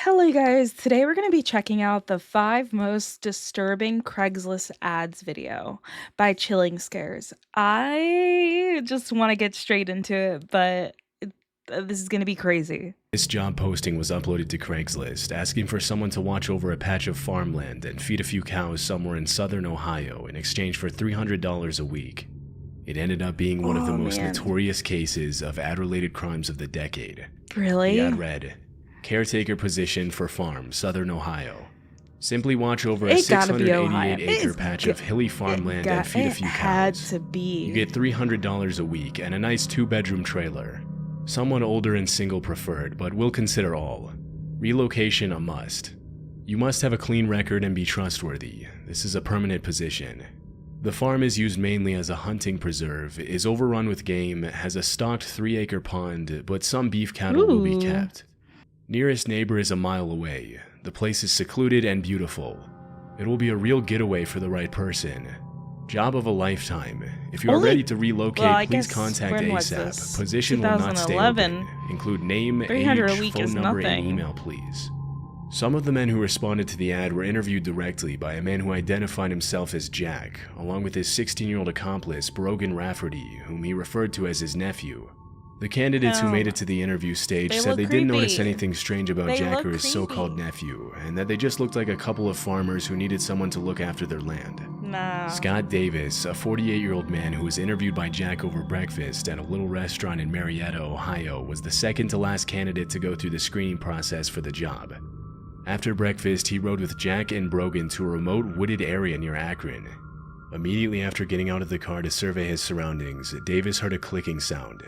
Hello, guys. Today we're going to be checking out the 5 most disturbing Craigslist ads video by Chilling Scares. I just want to get straight into it, but this is going to be crazy. This job posting was uploaded to Craigslist, asking for someone to watch over a patch of farmland and feed a few cows somewhere in southern Ohio in exchange for $300 a week. It ended up being one of the most notorious cases of ad-related crimes of the decade. Really? The ad read, "Caretaker position for farm, southern Ohio. Simply watch over a 688-acre patch of hilly farmland and feed a few cows. You get $300 a week and a nice 2-bedroom trailer. Someone older and single preferred, but we'll consider all. Relocation a must. You must have a clean record and be trustworthy. This is a permanent position. The farm is used mainly as a hunting preserve, is overrun with game, has a stocked 3-acre pond, but some beef cattle will be kept. Nearest neighbor is a mile away. The place is secluded and beautiful. It will be a real getaway for the right person. Job of a lifetime. If you are ready to relocate, please contact ASAP. Position will not stay open. Include name, age, phone number, and email, please." Some of the men who responded to the ad were interviewed directly by a man who identified himself as Jack, along with his 16-year-old accomplice, Brogan Rafferty, whom he referred to as his nephew. The candidates who made it to the interview stage said they didn't notice anything strange about Jack or his so-called nephew, and that they just looked like a couple of farmers who needed someone to look after their land. Scott Davis, a 48-year-old man who was interviewed by Jack over breakfast at a little restaurant in Marietta, Ohio, was the second to last candidate to go through the screening process for the job. After breakfast, he rode with Jack and Brogan to a remote wooded area near Akron. Immediately after getting out of the car to survey his surroundings, Davis heard a clicking sound.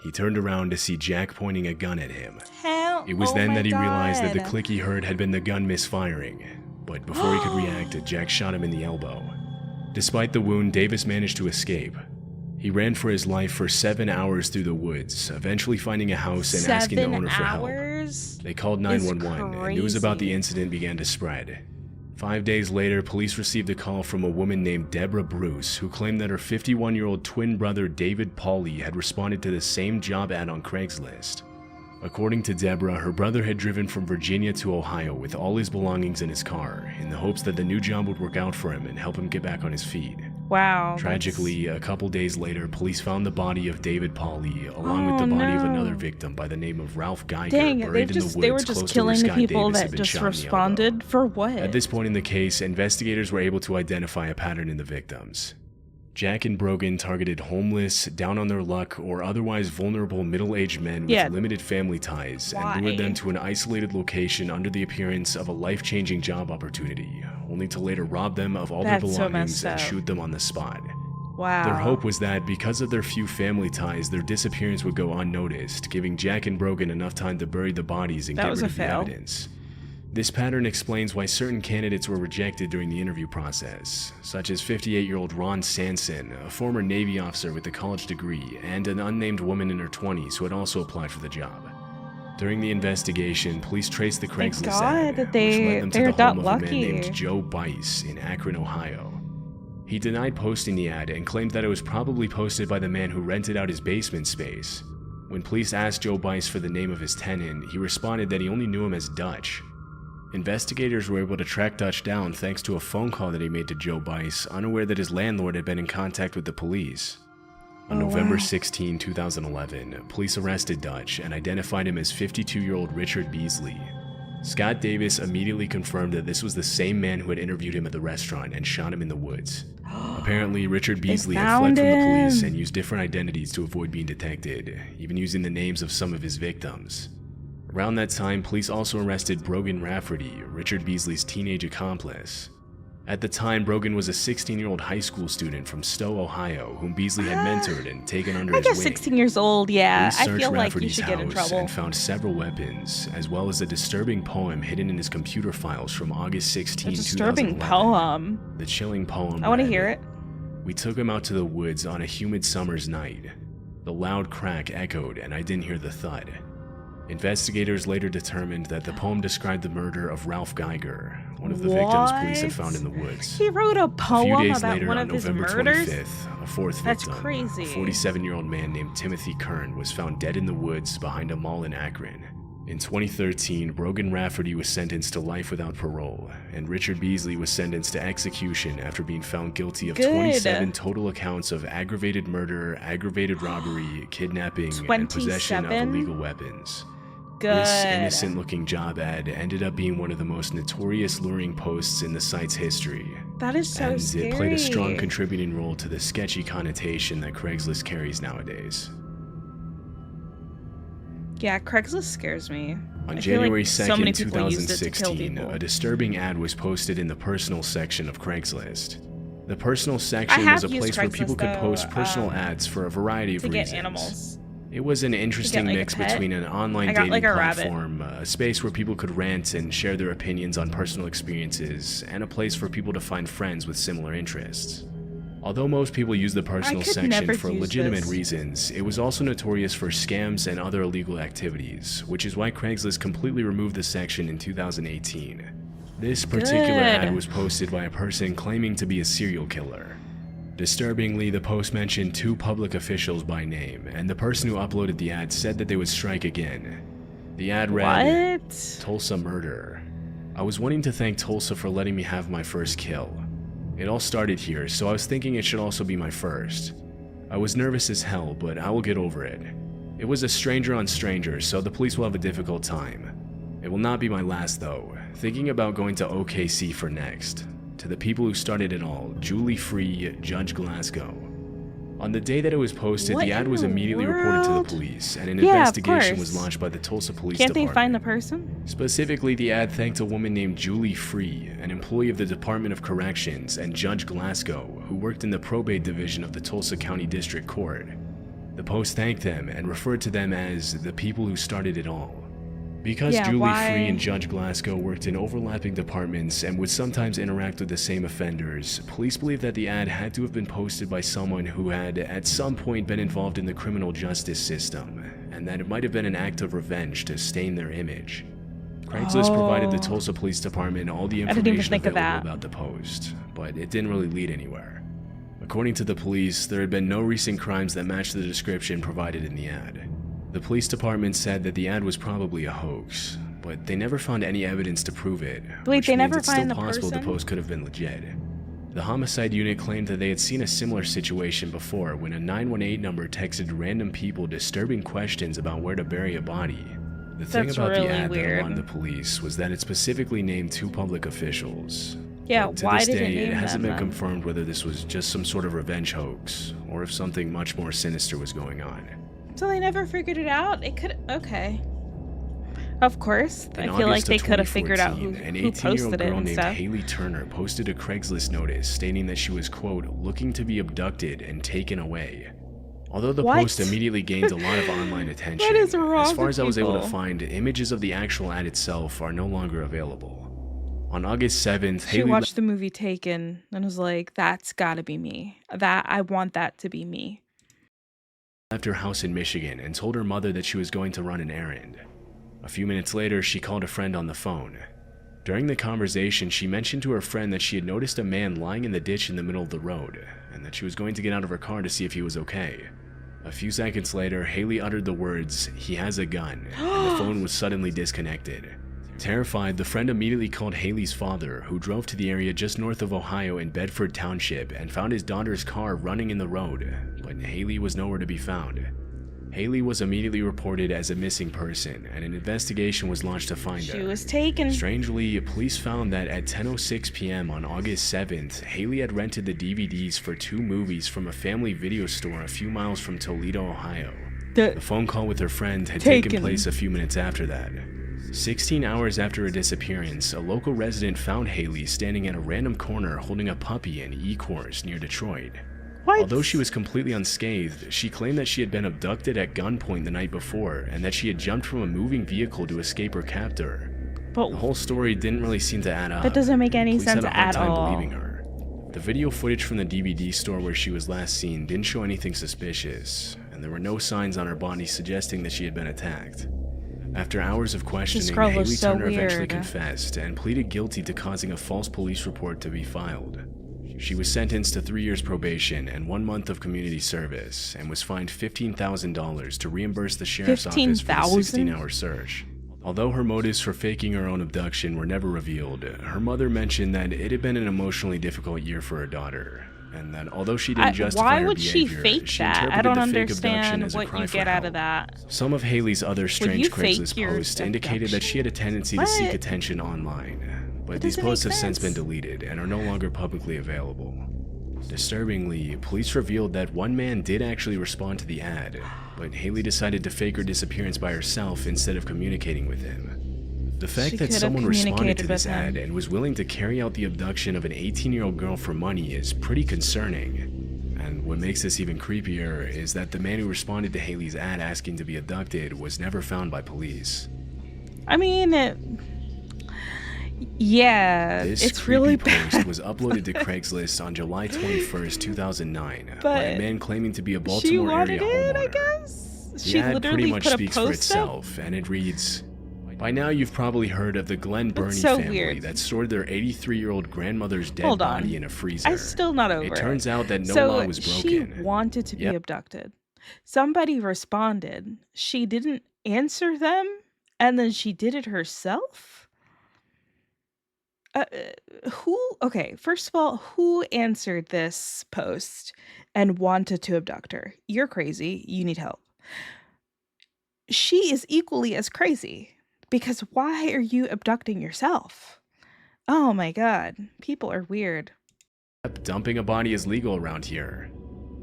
He turned around to see Jack pointing a gun at him. It was then that he realized that the click he heard had been the gun misfiring. But before he could react, Jack shot him in the elbow. Despite the wound, Davis managed to escape. He ran for his life for 7 hours through the woods, eventually finding a house and asking the owner for help. They called 911, and news about the incident began to spread. 5 days later, police received a call from a woman named Deborah Bruce, who claimed that her 51-year-old twin brother David Pauly had responded to the same job ad on Craigslist. According to Deborah, her brother had driven from Virginia to Ohio with all his belongings in his car, in the hopes that the new job would work out for him and help him get back on his feet. Wow. Tragically, a couple days later, police found the body of David Pauly, along with the body of another victim by the name of Ralph Geiger, buried in the woods they were just close killing to the where Scott people Davis that had been just shot in the elbow. responded for what? At this point in the case, investigators were able to identify a pattern in the victims. Jack and Brogan targeted homeless, down on their luck, or otherwise vulnerable middle-aged men with limited family ties and lured them to an isolated location under the appearance of a life-changing job opportunity, only to later rob them of all their belongings and shoot them on the spot. Wow. Their hope was that because of their few family ties, their disappearance would go unnoticed, giving Jack and Brogan enough time to bury the bodies and get rid of the evidence. This pattern explains why certain candidates were rejected during the interview process, such as 58-year-old Ron Sanson, a former Navy officer with a college degree, and an unnamed woman in her 20s who had also applied for the job. During the investigation, police traced the Craigslist ad, which led them to the home of a man named Joe Bice in Akron, Ohio. He denied posting the ad and claimed that it was probably posted by the man who rented out his basement space. When police asked Joe Bice for the name of his tenant, he responded that he only knew him as Dutch. Investigators were able to track Dutch down thanks to a phone call that he made to Joe Bice, unaware that his landlord had been in contact with the police. On November 16, 2011, police arrested Dutch and identified him as 52-year-old Richard Beasley. Scott Davis immediately confirmed that this was the same man who had interviewed him at the restaurant and shot him in the woods. Apparently, Richard Beasley had fled from the police and used different identities to avoid being detected, even using the names of some of his victims. Around that time, police also arrested Brogan Rafferty, Richard Beasley's teenage accomplice. At the time, Brogan was a 16-year-old high school student from Stowe, Ohio, whom Beasley had mentored and taken under his wing. 16 years old, yeah. Police I feel like you should get in trouble. and found several weapons, as well as a disturbing poem hidden in his computer files from August 16, 2011. Disturbing poem? The chilling poem I want to hear it. "We took him out to the woods on a humid summer's night. The loud crack echoed, and I didn't hear the thud. Investigators later determined that the poem described the murder of Ralph Geiger, one of the victims police had found in the woods. He wrote a poem a few days about later, one on of his November murders? 25th, a fourth That's victim, crazy. a 47-year-old man named Timothy Kern, was found dead in the woods behind a mall in Akron. In 2013, Brogan Rafferty was sentenced to life without parole, and Richard Beasley was sentenced to execution after being found guilty of 27 total accounts of aggravated murder, aggravated robbery, kidnapping, and possession of illegal weapons. This innocent-looking job ad ended up being one of the most notorious luring posts in the site's history. That is so scary. And it played a strong contributing role to the sketchy connotation that Craigslist carries nowadays. Yeah, Craigslist scares me. On January 2nd, 2016, a disturbing ad was posted in the personal section of Craigslist. The personal section was a place where people could post personal ads for a variety of reasons. To get animals. It was an interesting mix between an online dating platform, a space where people could rant and share their opinions on personal experiences, and a place for people to find friends with similar interests. Although most people use the personal section for legitimate reasons, it was also notorious for scams and other illegal activities, which is why Craigslist completely removed the section in 2018. This particular ad was posted by a person claiming to be a serial killer. Disturbingly, the post mentioned 2 public officials by name, and the person who uploaded the ad said that they would strike again. The ad read, "Tulsa murder. I was wanting to thank Tulsa for letting me have my first kill. It all started here, so I was thinking it should also be my first. I was nervous as hell, but I will get over it. It was a stranger on stranger, so the police will have a difficult time. It will not be my last though. Thinking about going to OKC for next. To the people who started it all, Julie Free, Judge Glasgow." On the day that it was posted, the ad was immediately reported to the police, and an investigation was launched by the Tulsa Police Department. Can't they find the person? Specifically, the ad thanked a woman named Julie Free, an employee of the Department of Corrections, and Judge Glasgow, who worked in the probate division of the Tulsa County District Court. The post thanked them and referred to them as the people who started it all. Because Julie Free and Judge Glasgow worked in overlapping departments and would sometimes interact with the same offenders, police believe that the ad had to have been posted by someone who had at some point been involved in the criminal justice system, and that it might have been an act of revenge to stain their image. Craigslist provided the Tulsa Police Department all the information available about the post, but it didn't really lead anywhere. According to the police, there had been no recent crimes that matched the description provided in the ad. The police department said that the ad was probably a hoax, but they never found any evidence to prove it. Wait, they never find the person? It's still possible the post could have been legit. The homicide unit claimed that they had seen a similar situation before when a 918 number texted random people disturbing questions about where to bury a body. The thing about the ad that alarmed the police was that it specifically named 2 public officials. Yeah, but to why this did day, it name it hasn't them, been confirmed whether this was just some sort of revenge hoax, or if something much more sinister was going on. So they never figured it out? It could... Okay. Of course. In I feel like August they of could have figured out an who 18-year-old posted it girl and named stuff. Haley Turner posted a Craigslist notice stating that she was, quote, looking to be abducted and taken away. Although the post immediately gained a lot of online attention, What is wrong as far with as I was able to people? find, images of the actual ad itself are no longer available. On August 7th, She watched the movie Taken and was like, that's gotta be me. I want that to be me. left her house in Michigan and told her mother that she was going to run an errand. A few minutes later, she called a friend on the phone. During the conversation, she mentioned to her friend that she had noticed a man lying in the ditch in the middle of the road, and that she was going to get out of her car to see if he was okay. A few seconds later, Haley uttered the words, "He has a gun," and the phone was suddenly disconnected. Terrified, the friend immediately called Haley's father, who drove to the area just north of Ohio in Bedford Township and found his daughter's car running in the road, but Haley was nowhere to be found. Haley was immediately reported as a missing person, and an investigation was launched to find her. She was taken. Strangely, police found that at 10:06 p.m. on August 7th, Haley had rented the DVDs for 2 movies from a family video store a few miles from Toledo, Ohio. The phone call with her friend had taken place a few minutes after that. 16 hours after her disappearance, a local resident found Haley standing at a random corner holding a puppy in Ecorse near Detroit. What? Although she was completely unscathed, she claimed that she had been abducted at gunpoint the night before and that she had jumped from a moving vehicle to escape her captor. But the whole story didn't really seem to add up. That doesn't make any Police sense had a hard at time all. believing her. The video footage from the DVD store where she was last seen didn't show anything suspicious, and there were no signs on her body suggesting that she had been attacked. After hours of questioning, Haley Turner eventually confessed and pleaded guilty to causing a false police report to be filed. She was sentenced to 3 years probation and 1 month of community service, and was fined $15,000 to reimburse the sheriff's office for the 16-hour search. Although her motives for faking her own abduction were never revealed, her mother mentioned that it had been an emotionally difficult year for her daughter, and that although she didn't justify her behavior, she interpreted the fake abduction as a cry for help. Some of Haley's other strange Craigslist posts indicated that she had a tendency to seek attention online, but these posts have since been deleted and are no longer publicly available. Disturbingly, police revealed that one man did actually respond to the ad, but Haley decided to fake her disappearance by herself instead of communicating with him. The fact that someone responded to this ad and was willing to carry out the abduction of an 18-year-old girl for money is pretty concerning. And what makes this even creepier is that the man who responded to Haley's ad asking to be abducted was never found by police. I mean, yeah, it's really bad. This post was uploaded to Craigslist on July 21st, 2009 by a man claiming to be a Baltimore area homeowner. I guess. The ad pretty much speaks for itself, and it reads, "By now you've probably heard of the Glenn Burney family that stored their 83-year-old grandmother's dead body in a freezer. I'm still not over it. Turns out that no law was broken. She wanted to be abducted. Somebody responded. She didn't answer them, and then she did it herself? Okay, first of all, who answered this post and wanted to abduct her? You're crazy. You need help. She is equally as crazy, because why are you abducting yourself? Oh my god, people are weird. Dumping a body is legal around here.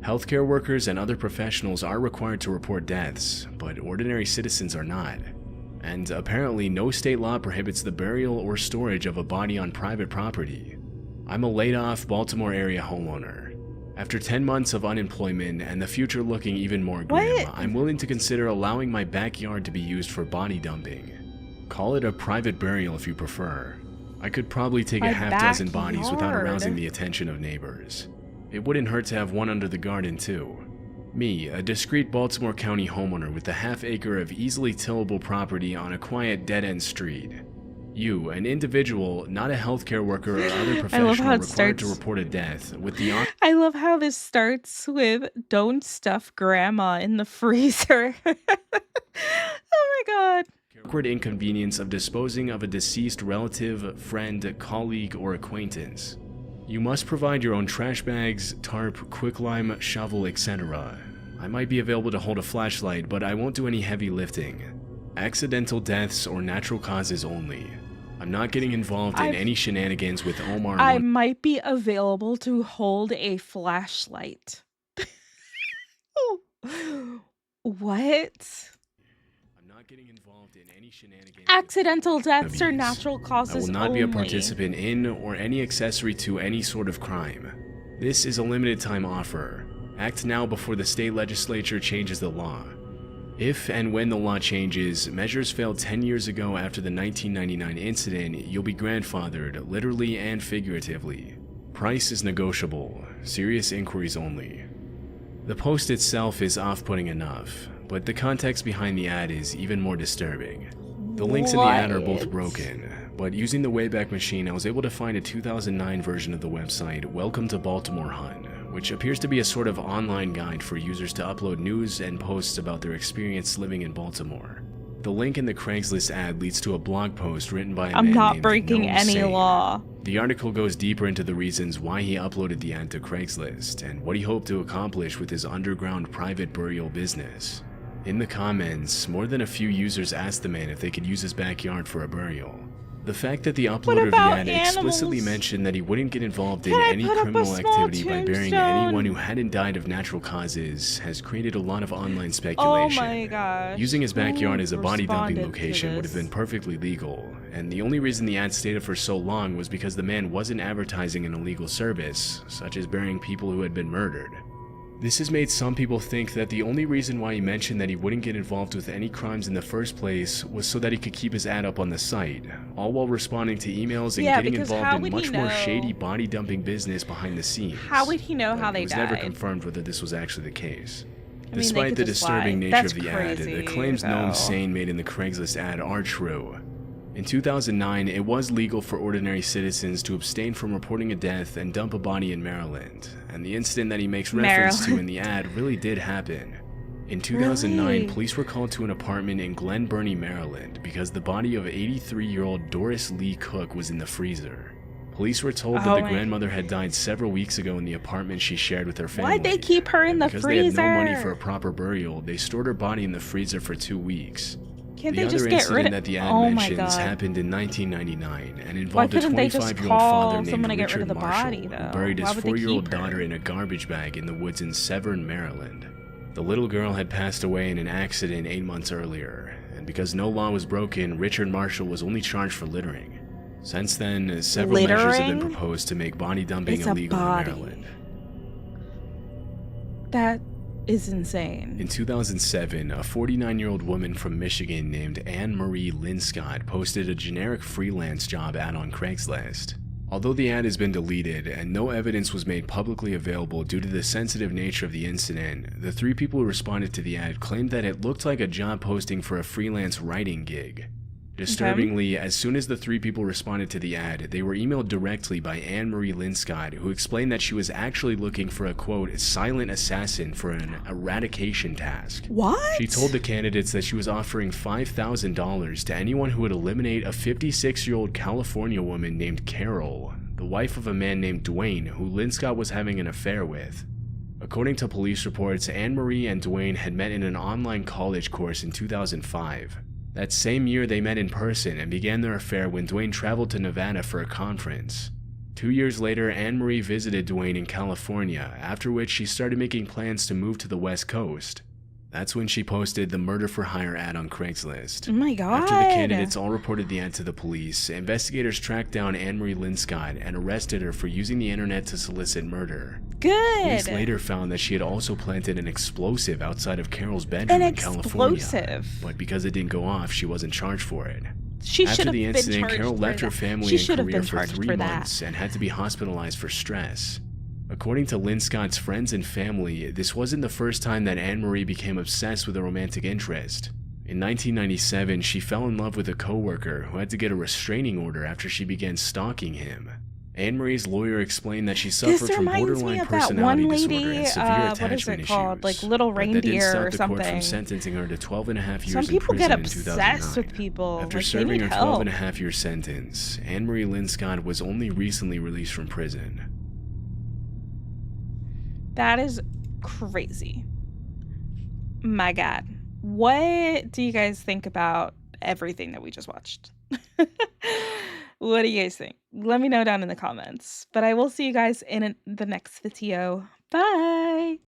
Healthcare workers and other professionals are required to report deaths, but ordinary citizens are not. And apparently no state law prohibits the burial or storage of a body on private property. I'm a laid-off Baltimore area homeowner. After 10 months of unemployment and the future looking even more grim, I'm willing to consider allowing my backyard to be used for body dumping. Call it a private burial if you prefer. I could probably take a half-dozen bodies without arousing the attention of neighbors. It wouldn't hurt to have one under the garden too. Me, a discreet Baltimore County homeowner with a half-acre of easily tillable property on a quiet dead-end street. You, an individual, not a healthcare worker or other professional required to report a death with the I love how this starts with, "Don't stuff grandma in the freezer." Oh my god. Awkward inconvenience of disposing of a deceased relative, friend, colleague, or acquaintance. You must provide your own trash bags, tarp, quicklime, shovel, etc. I might be available to hold a flashlight, but I won't do any heavy lifting. Accidental deaths or natural causes only. I'm not getting involved in any shenanigans with Omar. I might be available to hold a flashlight. What? Getting involved in any shenanigans. Accidental deaths or natural causes I will not only. be a participant in or any accessory to any sort of crime. This is a limited time offer. Act now before the state legislature changes the law. If and when the law changes, measures failed 10 years ago after the 1999 incident, you'll be grandfathered, literally and figuratively. Price is negotiable. Serious inquiries only. The post itself is off-putting enough, but the context behind the ad is even more disturbing. The links in the ad are both broken, but using the Wayback Machine I was able to find a 2009 version of the website Welcome to Baltimore Hun, which appears to be a sort of online guide for users to upload news and posts about their experience living in Baltimore. The link in the Craigslist ad leads to a blog post written by a man named I'm not breaking any law. The article goes deeper into the reasons why he uploaded the ad to Craigslist and what he hoped to accomplish with his underground private burial business. In the comments, more than a few users asked the man if they could use his backyard for a burial. The fact that the uploader of the ad explicitly mentioned that he wouldn't get involved in any criminal activity by burying anyone who hadn't died of natural causes has created a lot of online speculation. Oh my gosh. Using his backyard as a body dumping location would have been perfectly legal, and the only reason the ad stayed up for so long was because the man wasn't advertising an illegal service, such as burying people who had been murdered. This has made some people think that the only reason why he mentioned that he wouldn't get involved with any crimes in the first place was so that he could keep his ad up on the site, all while responding to emails and getting involved in much more shady body dumping business behind the scenes. How would he know how they died? It was never confirmed whether this was actually the case. Despite the disturbing nature of the ad, the claims known saying made in the Craigslist ad are true. In 2009, it was legal for ordinary citizens to abstain from reporting a death and dump a body in Maryland, and the incident that he makes reference to in the ad really did happen. In 2009, Really? police were called to an apartment in Glen Burnie, Maryland, because the body of 83-year-old Doris Lee Cook was in the freezer. Police were told that the grandmother had died several weeks ago in the apartment she shared with her family. Why'd they keep her in the because freezer? Because they had no money for a proper burial, they stored her body in the freezer for 2 weeks. Can't the they just other get rid incident of that the ad mentions happened in 1999 and involved a 25-year-old father named Richard Marshall, who buried his 4-year-old daughter in a garbage bag in the woods in Severn, Maryland. The little girl had passed away in an accident 8 months earlier, and because no law was broken, Richard Marshall was only charged for littering. Since then, several measures have been proposed to make body dumping illegal in Maryland. That is insane. In 2007, a 49-year-old woman from Michigan named Anne Marie Linscott posted a generic freelance job ad on Craigslist. Although the ad has been deleted and no evidence was made publicly available due to the sensitive nature of the incident, the 3 people who responded to the ad claimed that it looked like a job posting for a freelance writing gig. Disturbingly, as soon as the 3 people responded to the ad, they were emailed directly by Anne Marie Linscott, who explained that she was actually looking for a, quote, silent assassin for an eradication task. What? She told the candidates that she was offering $5,000 to anyone who would eliminate a 56-year-old California woman named Carol, the wife of a man named Dwayne, who Linscott was having an affair with. According to police reports, Anne Marie and Dwayne had met in an online college course in 2005. That same year, they met in person and began their affair when Dwayne traveled to Nevada for a conference. 2 years later, Anne Marie visited Dwayne in California, after which she started making plans to move to the West Coast. That's when she posted the murder for hire ad on Craigslist. Oh my God. After the candidates all reported the ad to the police, investigators tracked down Anne Marie Linscott and arrested her for using the internet to solicit murder. Good. Police later found that she had also planted an explosive outside of Carol's bedroom in California. But because it didn't go off, she wasn't charged for it. After the incident, Carol left her family and career for 3 months and had to be hospitalized for stress. According to Linscott's friends and family, this wasn't the first time that Anne Marie became obsessed with a romantic interest. In 1997, she fell in love with a coworker who had to get a restraining order after she began stalking him. Anne Marie's lawyer explained that she suffered from borderline personality disorder and severe attachment issues, like Little Reindeer or something. That didn't stop the court from sentencing her to 12.5 years Some people in prison get in obsessed 2009. with people. After like, serving her help. 12.5-year sentence, Anne Marie Linscott was only recently released from prison. That is crazy. My God. What do you guys think about everything that we just watched? What do you guys think? Let me know down in the comments. But I will see you guys in the next video. Bye.